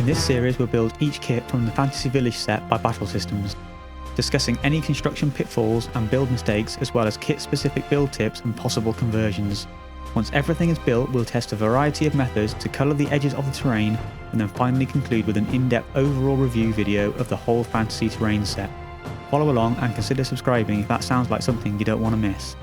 this series we'll build each kit from the Fantasy Village set by Battlesystems, discussing any construction pitfalls and build mistakes, as well as kit-specific build tips and possible conversions. Once everything is built, we'll test a variety of methods to colour the edges of the terrain, and then finally conclude with an in-depth overall review video of the whole fantasy terrain set. Follow along and consider subscribing if that sounds like something you don't want to miss.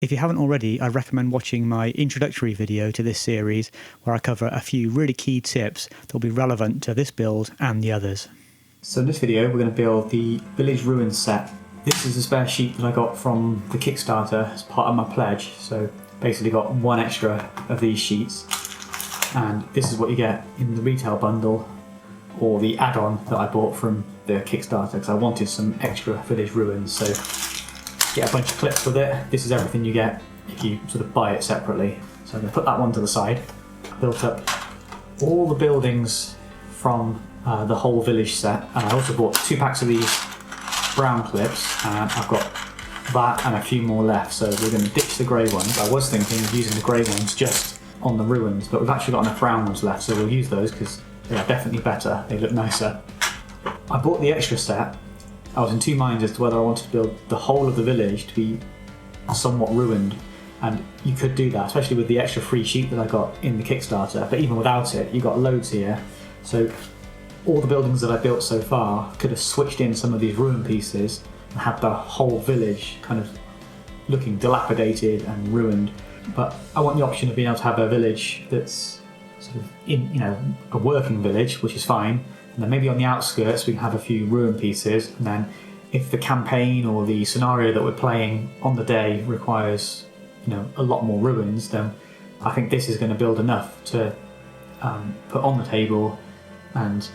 If you haven't already, I recommend watching my introductory video to this series, where I cover a few really key tips that will be relevant to this build and the others. So in this video we're going to build the Village Ruins set. This is a spare sheet that I got from the Kickstarter as part of my pledge, so basically got one extra of these sheets, and this is what you get in the retail bundle or the add-on that I bought from the Kickstarter because I wanted some extra Village Ruins. So get a bunch of clips with it. This is everything you get if you sort of buy it separately. So I'm going to put that one to the side. I built up all the buildings from the whole village set, and I also bought 2 packs of these brown clips, and I've got that and a few more left, so we're going to ditch the grey ones. I was thinking of using the grey ones just on the ruins, but we've actually got enough brown ones left, so we'll use those because they are definitely better, they look nicer. I bought the extra set. I was in two minds as to whether I wanted to build the whole of the village to be somewhat ruined, and you could do that, especially with the extra free sheet that I got in the Kickstarter, but even without it, you got loads here. So all the buildings that I built so far could have switched in some of these ruin pieces and had the whole village kind of looking dilapidated and ruined. But I want the option of being able to have a village that's sort of in, a working village, which is fine. And then maybe on the outskirts we can have a few ruin pieces, and then if the campaign or the scenario that we're playing on the day requires a lot more ruins, then I think this is going to build enough to put on the table, and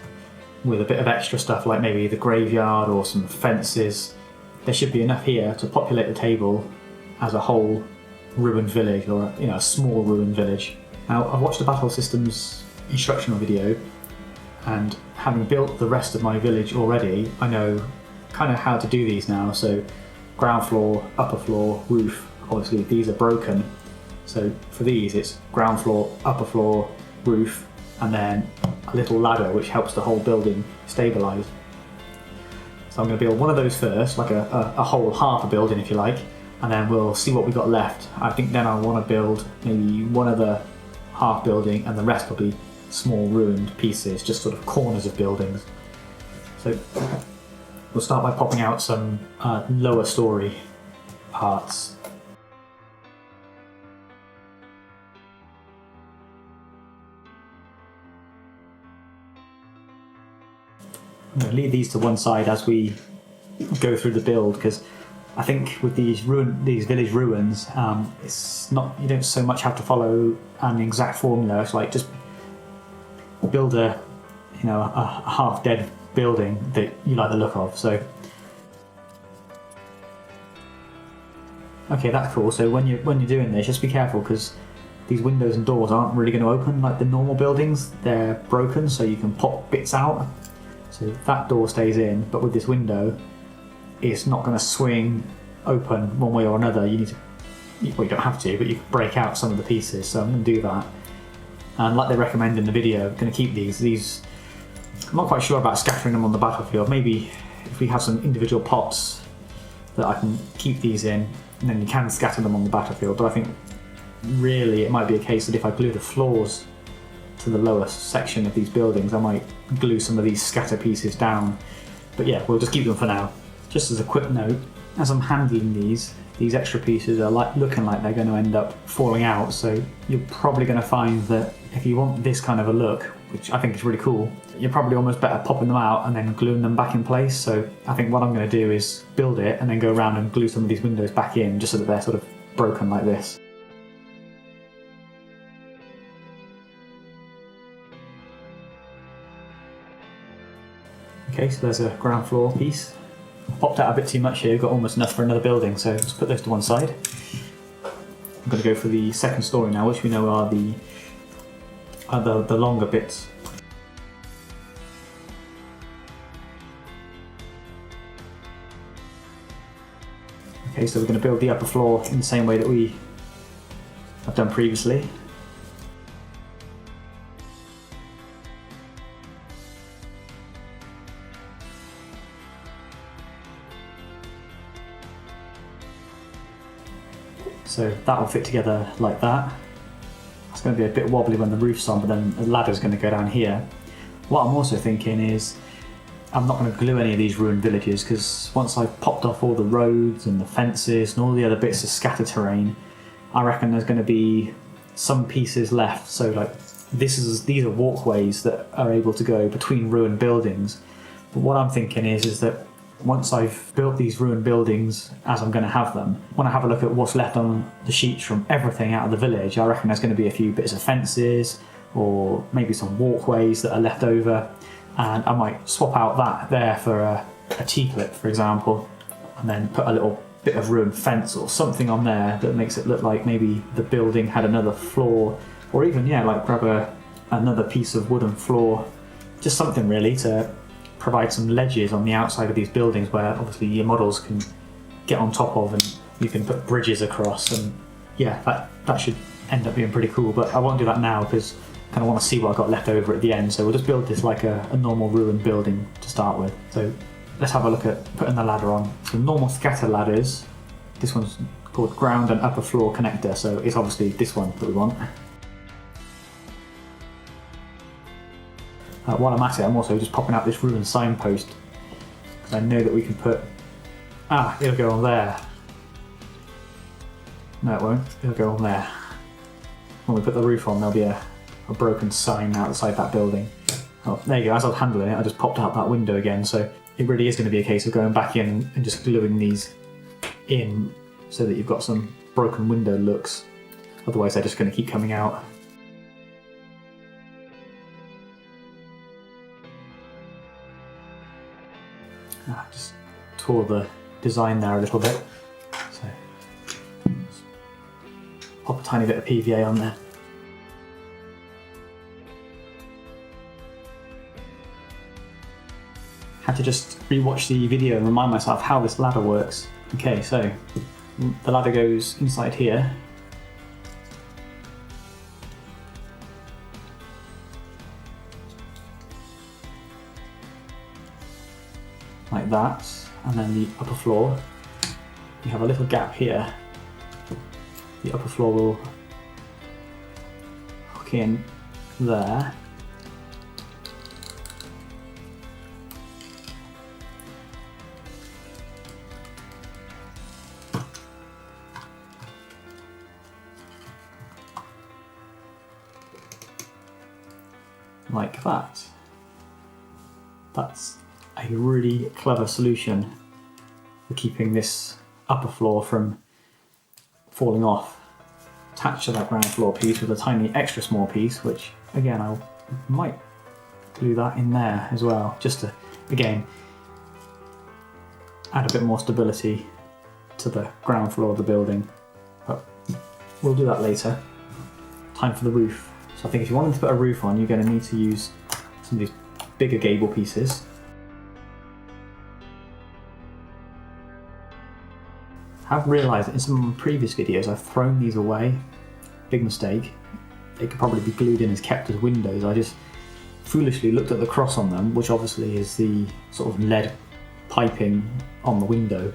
with a bit of extra stuff like maybe the graveyard or some fences, there should be enough here to populate the table as a whole ruined village, or a small ruined village. Now, I've watched the Battlesystems instructional video, and having built the rest of my village already, I know kind of how to do these now. So ground floor, upper floor, roof. Obviously these are broken, so for these it's ground floor, upper floor, roof, and then a little ladder which helps the whole building stabilise. So I'm going to build one of those first, like a whole half a building if you like, and then we'll see what we got left. I think then I want to build maybe one other half building, and the rest will be small ruined pieces, just sort of corners of buildings. So we'll start by popping out some lower story parts. I'm going to leave these to one side as we go through the build, because I think with these village ruins, it's not, you don't so much have to follow an exact formula. It's like just build a half-dead building that you like the look of. So okay, that's cool. So when you're doing this, just be careful, because these windows and doors aren't really going to open like the normal buildings. They're broken, so you can pop bits out. So that door stays in, but with this window, it's not going to swing open one way or another. You need to, well, you don't have to, but you can break out some of the pieces. So I'm going to do that. And like they recommend in the video, I'm going to keep these. I'm not quite sure about scattering them on the battlefield. Maybe if we have some individual pots that I can keep these in, and then you can scatter them on the battlefield. But I think really it might be a case that if I glue the floors to the lower section of these buildings, I might glue some of these scatter pieces down. But yeah, we'll just keep them for now. Just as a quick note, as I'm handling these extra pieces are looking like they're going to end up falling out, so you're probably going to find that if you want this kind of a look, which I think is really cool, you're probably almost better popping them out and then gluing them back in place. So I think what I'm going to do is build it and then go around and glue some of these windows back in, just so that they're sort of broken like this. Okay, so there's a ground floor piece. Popped out a bit too much here, got almost enough for another building, so let's put those to one side. I'm going to go for the second story now, which we know are the longer bits. Okay, so we're going to build the upper floor in the same way that we I've done previously. So that will fit together like that. It's going to be a bit wobbly when the roof's on, but then the ladder's going to go down here. What I'm also thinking is I'm not going to glue any of these ruined villages, because once I've popped off all the roads and the fences and all the other bits of scatter terrain, I reckon there's going to be some pieces left. So like these are walkways that are able to go between ruined buildings. But what I'm thinking is that once I've built these ruined buildings, as I'm going to have them, when I have a look at what's left on the sheets from everything out of the village, I reckon there's going to be a few bits of fences or maybe some walkways that are left over, and I might swap out that there for a T-clip, for example, and then put a little bit of ruined fence or something on there that makes it look like maybe the building had another floor, or even, yeah, like grab another piece of wooden floor, just something really to provide some ledges on the outside of these buildings where obviously your models can get on top of, and you can put bridges across, and yeah, that should end up being pretty cool. But I won't do that now because I kind of want to see what I've got left over at the end, so we'll just build this like a normal ruined building to start with. So let's have a look at putting the ladder on. So normal scatter ladders, this one's called ground and upper floor connector, so it's obviously this one that we want. While I'm at it, I'm also just popping out this ruined signpost, because I know that we can put... it'll go on there. No, it won't. It'll go on there. When we put the roof on, there'll be a broken sign outside that building. Oh, there you go. As I was handling it, I just popped out that window again, so it really is going to be a case of going back in and just gluing these in so that you've got some broken window looks. Otherwise, they're just going to keep coming out. Just tore the design there a little bit, so pop a tiny bit of PVA on there. Had to just rewatch the video and remind myself how this ladder works. Okay, so the ladder goes inside here. Like that, and then the upper floor, you have a little gap here. The upper floor will hook in there. Like that. That's a really clever solution for keeping this upper floor from falling off. Attached to that ground floor piece with a tiny extra small piece, which again I might glue that in there as well, just to again add a bit more stability to the ground floor of the building. But we'll do that later. Time for the roof. So I think if you wanted to put a roof on, you're going to need to use some of these bigger gable pieces. I've realised that in some previous videos I've thrown these away. Big mistake. They could probably be glued in as kept as windows. I just foolishly looked at the cross on them, which obviously is the sort of lead piping on the window.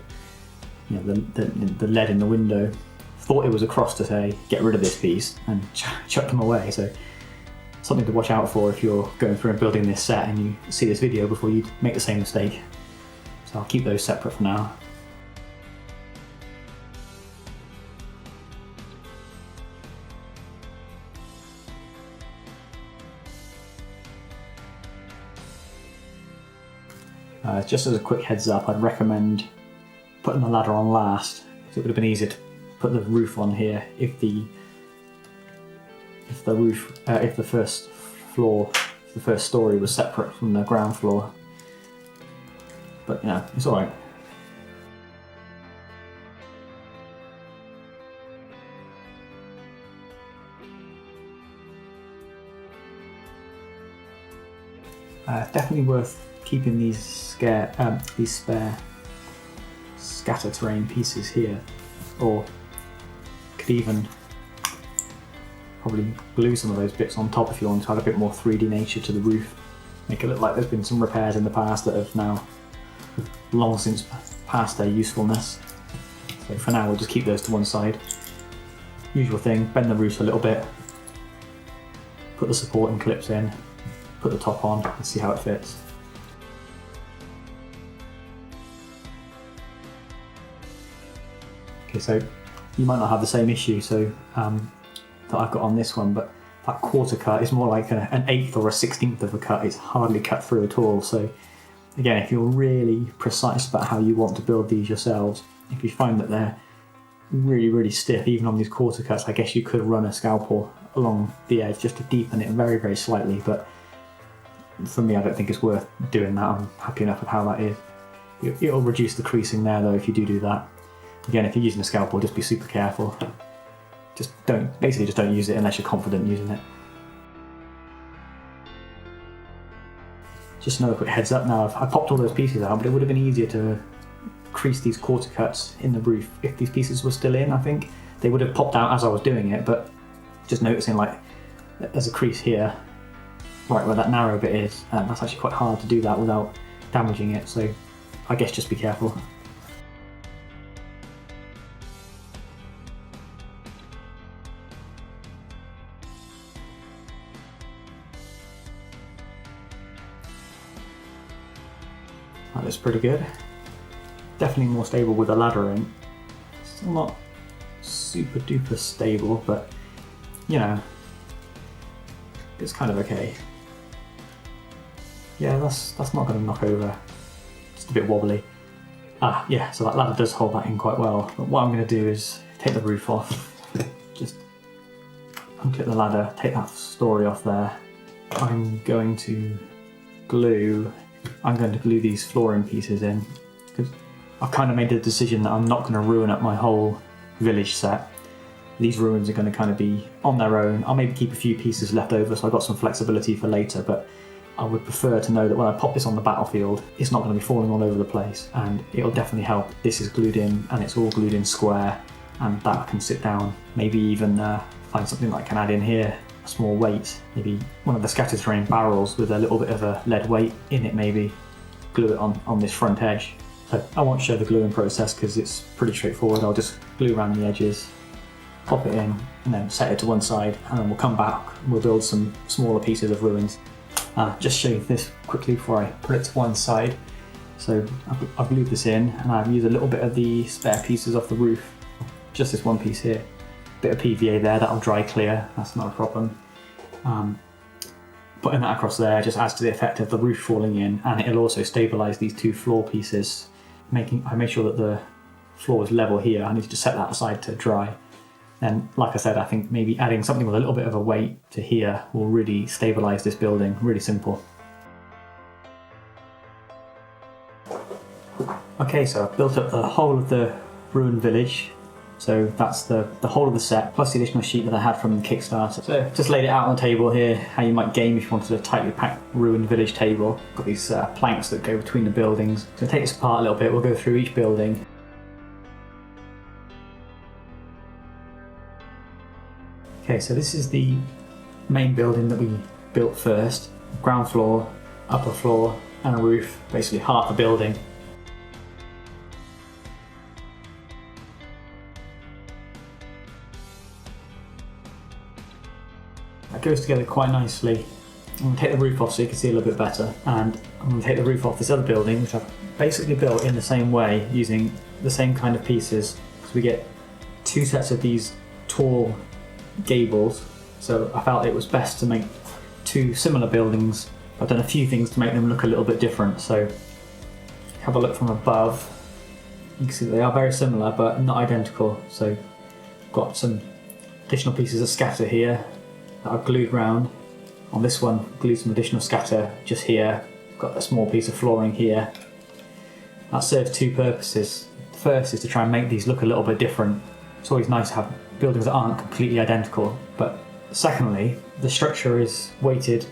You know, the lead in the window. Thought it was a cross to say get rid of this piece and chuck them away. So something to watch out for if you're going through and building this set and you see this video before you make the same mistake. So I'll keep those separate for now. Just as a quick heads up, I'd recommend putting the ladder on last, because it would have been easier to put the roof on here if the first story was separate from the ground floor. But yeah, it's alright. Definitely worth keeping these spare scatter terrain pieces here, or could even probably glue some of those bits on top if you want to add a bit more 3D nature to the roof. Make it look like there's been some repairs in the past that have now long since passed their usefulness. So for now we'll just keep those to one side. Usual thing, bend the roof a little bit, put the supporting clips in, put the top on and see how it fits. Okay, so you might not have the same issue that I've got on this one, but that quarter cut is more like an 1/8 or a 1/16 of a cut. It's hardly cut through at all. So again, if you're really precise about how you want to build these yourselves, if you find that they're really stiff, even on these quarter cuts, I guess you could run a scalpel along the edge just to deepen it very slightly, but for me I don't think it's worth doing that. I'm happy enough with how that is. It'll reduce the creasing there though if you do that. Again, if you're using a scalpel, just be super careful. Just don't use it unless you're confident using it. Just another quick heads up now, I popped all those pieces out, but it would have been easier to crease these quarter cuts in the roof if these pieces were still in. I think they would have popped out as I was doing it, but just noticing like there's a crease here, right where that narrow bit is, and that's actually quite hard to do that without damaging it, so I guess just be careful. That looks pretty good. Definitely more stable with a ladder in. Still not super duper stable, but you know, it's kind of okay. Yeah, that's not going to knock over. Just a bit wobbly. Yeah, so that ladder does hold that in quite well. But what I'm going to do is take the roof off, just unclip the ladder, take that story off there. I'm going to glue these flooring pieces in, because I've kind of made the decision that I'm not going to ruin up my whole village set. These ruins are going to kind of be on their own. I'll maybe keep a few pieces left over so I've got some flexibility for later, but I would prefer to know that when I pop this on the battlefield, it's not going to be falling all over the place, and it'll definitely help. This is glued in and it's all glued in square, and that can sit down. Maybe even find something that I can add in here, a small weight, maybe one of the scatter terrain barrels with a little bit of a lead weight in it, maybe glue it on this front edge. So I won't show the gluing process because it's pretty straightforward. I'll just glue around the edges, pop it in, and then set it to one side, and then we'll come back and we'll build some smaller pieces of ruins. Just show you this quickly before I put it to one side. So I've glued this in, and I've used a little bit of the spare pieces off the roof, just this one piece here. Bit of PVA there, that'll dry clear, that's not a problem. Putting that across there just adds to the effect of the roof falling in, and it'll also stabilise these two floor pieces. I made sure that the floor is level here. I need to just set that aside to dry. And like I said, I think maybe adding something with a little bit of a weight to here will really stabilise this building. Really simple. Okay, so I've built up the whole of the ruined village. So that's the whole of the set, plus the additional sheet that I had from the Kickstarter. So just laid it out on the table here, how you might game if you wanted a tightly packed ruined village table. Got these planks that go between the buildings. So take this apart a little bit, we'll go through each building. Okay, so this is the main building that we built first. Ground floor, upper floor, and a roof, basically half the building. That goes together quite nicely. I'm going to take the roof off so you can see a little bit better, and I'm going to take the roof off this other building, which I've basically built in the same way, using the same kind of pieces. So we get two sets of these tall gables, so I felt it was best to make two similar buildings. I've done a few things to make them look a little bit different. So have a look from above, you can see that they are very similar but not identical. So I've got some additional pieces of scatter here that I've glued round. On this one, glued some additional scatter just here. Got a small piece of flooring here. That serves two purposes. The first is to try and make these look a little bit different. It's always nice to have buildings that aren't completely identical. But secondly, the structure is weighted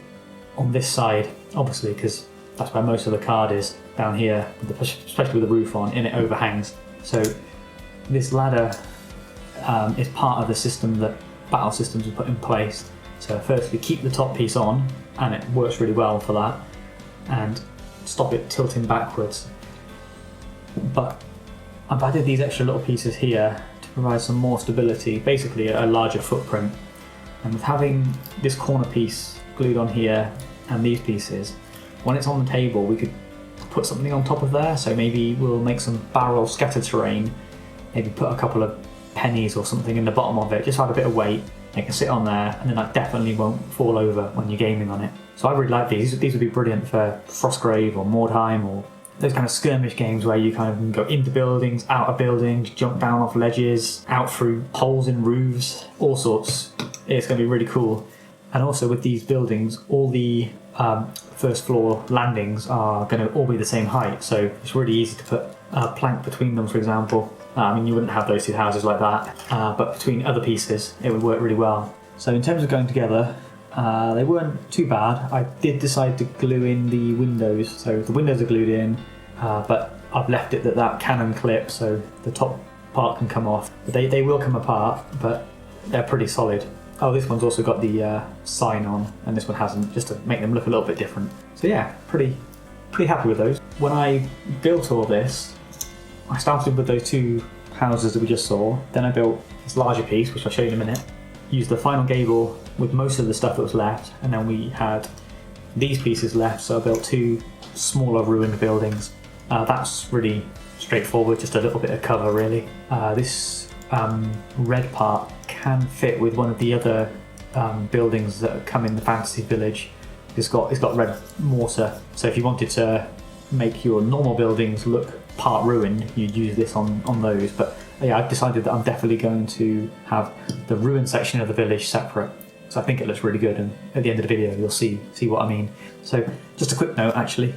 on this side, obviously, because that's where most of the card is, down here, especially with the roof on, and it overhangs. So this ladder is part of the system that Battlesystems have put in place. So firstly, keep the top piece on, and it works really well for that, and stop it tilting backwards. But I've added these extra little pieces here to provide some more stability, basically a larger footprint. And with having this corner piece glued on here and these pieces, when it's on the table we could put something on top of there. So maybe we'll make some barrel scattered terrain, maybe put a couple of pennies or something in the bottom of it, just add a bit of weight. They can sit on there, and then that definitely won't fall over when you're gaming on it. So I really like these. These would be brilliant for Frostgrave or Mordheim, or those kind of skirmish games where you kind of can go into buildings, out of buildings, jump down off ledges, out through holes in roofs, all sorts. It's going to be really cool. And also with these buildings, all the first floor landings are going to all be the same height, so it's really easy to put a plank between them, for example. I mean, you wouldn't have those two houses like that, but between other pieces it would work really well. So in terms of going together, they weren't too bad. I did decide to glue in the windows, so the windows are glued in, but I've left it that can unclip, so the top part can come off. They will come apart, but they're pretty solid. Oh, this one's also got the sign on, and this one hasn't, just to make them look a little bit different. So yeah, pretty happy with those. When I built all this, I started with those two houses that we just saw, then I built this larger piece, which I'll show you in a minute, used the final gable with most of the stuff that was left, and then we had these pieces left, so I built two smaller ruined buildings. That's really straightforward, just a little bit of cover really. This red part can fit with one of the other buildings that come in the fantasy village. It's got red mortar, so if you wanted to make your normal buildings look part ruined, you'd use this on those. But yeah, I've decided that I'm definitely going to have the ruined section of the village separate, so I think it looks really good, and at the end of the video you'll see what I mean. So just a quick note, actually,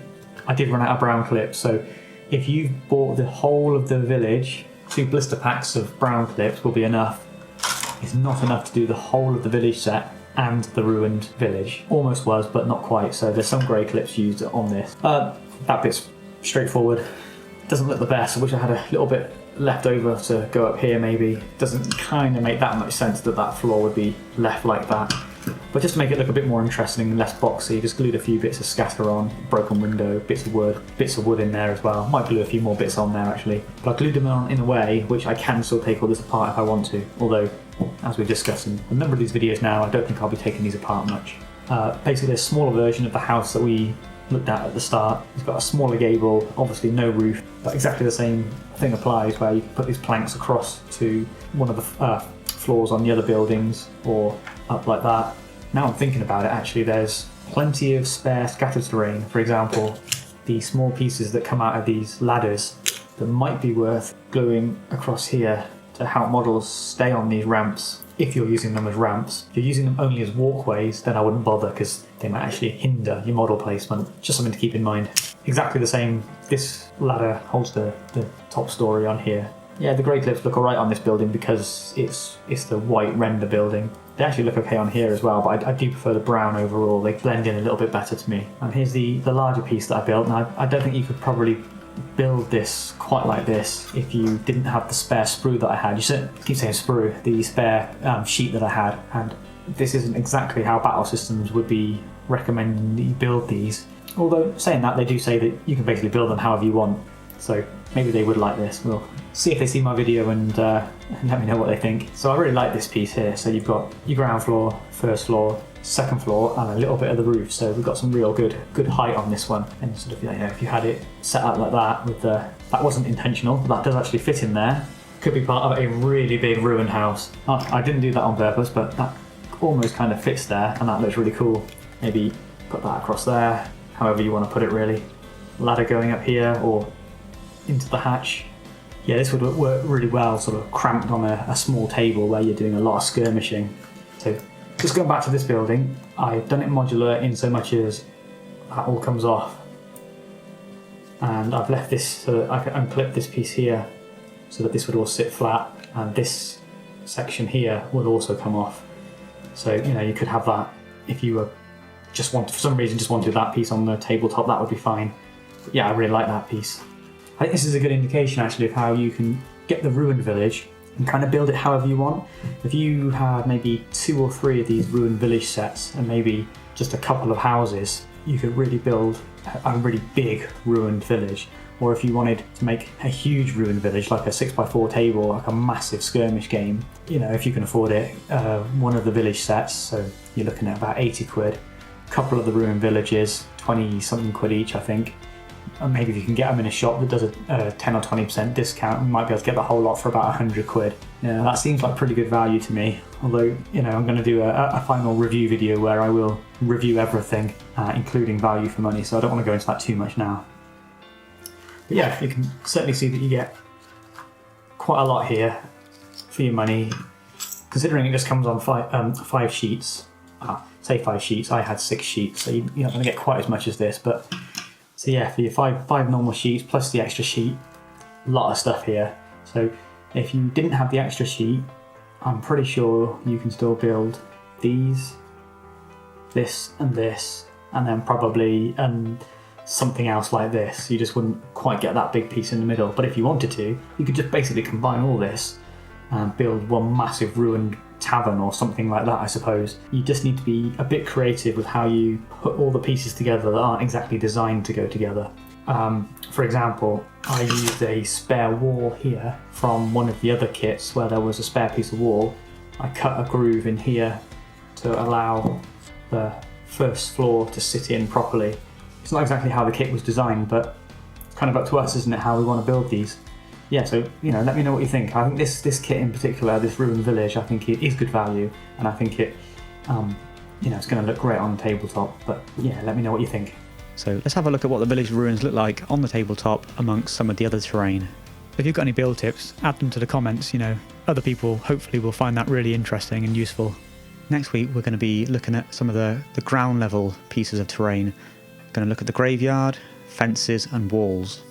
I did run out of brown clips, so if you've bought the whole of the village, 2 blister packs of brown clips will be enough. It's not enough to do the whole of the village set and the ruined village. Almost was, but not quite, so there's some grey clips used on this. That bit's straightforward. Doesn't look the best. I wish I had a little bit left over to go up here maybe. Doesn't kind of make that much sense that floor would be left like that. But just to make it look a bit more interesting, less boxy, just glued a few bits of scatter on, broken window, bits of wood in there as well. Might glue a few more bits on there actually. But I glued them on in a way which I can still take all this apart if I want to. Although, as we've discussed in a number of these videos now, I don't think I'll be taking these apart much. Basically a smaller version of the house that we looked at the start. It's got a smaller gable, obviously no roof, but exactly the same thing applies, where you can put these planks across to one of the floors on the other buildings, or up like that. Now I'm thinking about it, actually there's plenty of spare scattered terrain. For example, the small pieces that come out of these ladders that might be worth gluing across here to help models stay on these ramps, if you're using them as ramps. If you're using them only as walkways, then I wouldn't bother, because they might actually hinder your model placement. Just something to keep in mind. Exactly the same, this ladder holds the top story on here. Yeah, the grey clips look alright on this building because it's the white render building. They actually look okay on here as well, but I do prefer the brown overall. They blend in a little bit better to me. And here's the larger piece that I built. Now, I don't think you could probably build this quite like this if you didn't have the spare sprue that I had. You keep saying sprue, the spare sheet that I had, and this isn't exactly how Battlesystems would be recommending that you build these. Although saying that, they do say that you can basically build them however you want, so maybe they would like this. We'll see if they see my video and let me know what they think. So I really like this piece here. So you've got your ground floor, first floor, second floor, and a little bit of the roof. So we've got some real good height on this one. And sort of, you know, if you had it set up like that with that wasn't intentional, but that does actually fit in there. Could be part of a really big ruined house. I didn't do that on purpose, but that almost kind of fits there, and that looks really cool. Maybe put that across there, however you want to put it really. Ladder going up here or into the hatch. Yeah, this would work really well, sort of cramped on a small table where you're doing a lot of skirmishing. So just going back to this building, I've done it modular in so much as that all comes off. And I've left this so that I can unclip this piece here so that this would all sit flat, and this section here would also come off. So, you know, you could have that if you were for some reason just wanted that piece on the tabletop, that would be fine. But yeah, I really like that piece. I think this is a good indication actually of how you can get the ruined village and kind of build it however you want. If you had maybe 2 or 3 of these ruined village sets and maybe just a couple of houses, you could really build a really big ruined village. Or if you wanted to make a huge ruined village, like a 6x4 table, like a massive skirmish game, you know, if you can afford it, one of the village sets, so you're looking at about 80 quid, a couple of the ruined villages, 20 something quid each, I think. And maybe if you can get them in a shop that does a 10 or 20% discount, you might be able to get the whole lot for about 100 quid. Yeah, that seems like pretty good value to me. Although, you know, I'm going to do a final review video where I will review everything, including value for money, so I don't want to go into that too much now. But yeah, you can certainly see that you get quite a lot here for your money, considering it just comes on 5 sheets. Say 5 sheets, I had 6 sheets, so you're not going to get quite as much as this, but so yeah, for your five normal sheets plus the extra sheet, a lot of stuff here. So if you didn't have the extra sheet, I'm pretty sure you can still build these, this, and then probably something else like this. You just wouldn't quite get that big piece in the middle. But if you wanted to, you could just basically combine all this and build one massive ruined tavern or something like that, I suppose. You just need to be a bit creative with how you put all the pieces together that aren't exactly designed to go together. For example, I used a spare wall here from one of the other kits where there was a spare piece of wall. I cut a groove in here to allow the first floor to sit in properly. It's not exactly how the kit was designed, but it's kind of up to us, isn't it, how we want to build these. Yeah, so, you know, let me know what you think. I think this kit in particular, this ruined village, I think it is good value, and I think it, you know, it's going to look great on the tabletop. But yeah, let me know what you think. So let's have a look at what the village ruins look like on the tabletop amongst some of the other terrain. If you've got any build tips, add them to the comments. You know, other people hopefully will find that really interesting and useful. Next week we're going to be looking at some of the ground level pieces of terrain. We're going to look at the graveyard, fences and walls.